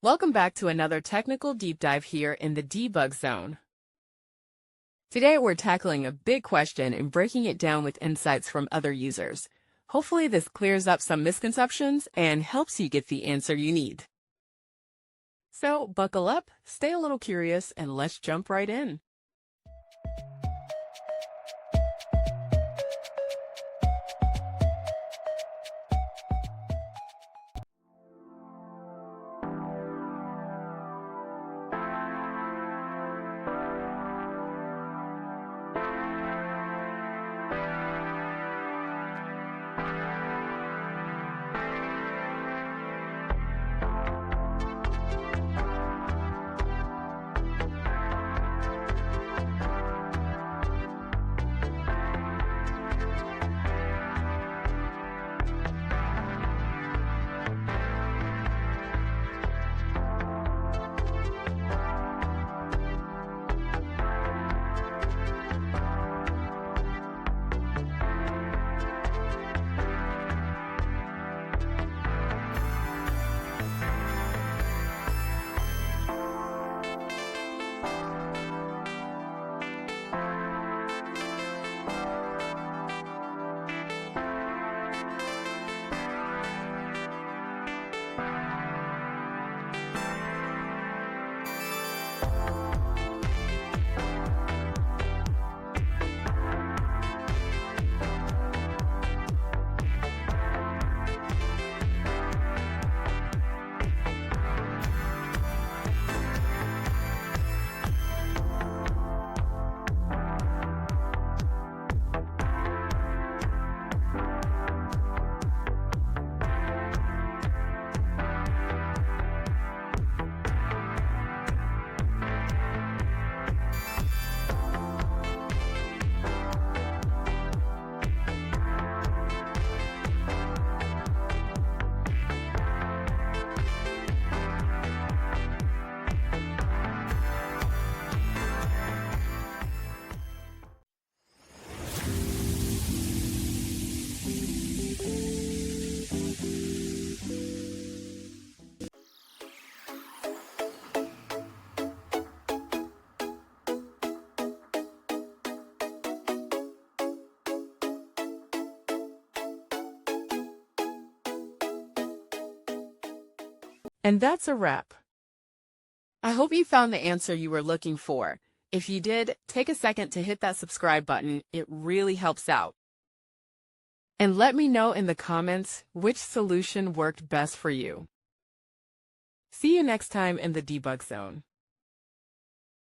Welcome back to another technical deep dive here in the debug zone. Today we're tackling a big question and breaking it down with insights from other users. Hopefully this clears up some misconceptions and helps you get the answer you need. So buckle up, stay a little curious, and let's jump right in. And that's a wrap. I hope you found the answer you were looking for. If you did, take a second to hit that subscribe button. It really helps out. And let me know in the comments which solution worked best for you. See you next time in the debug zone.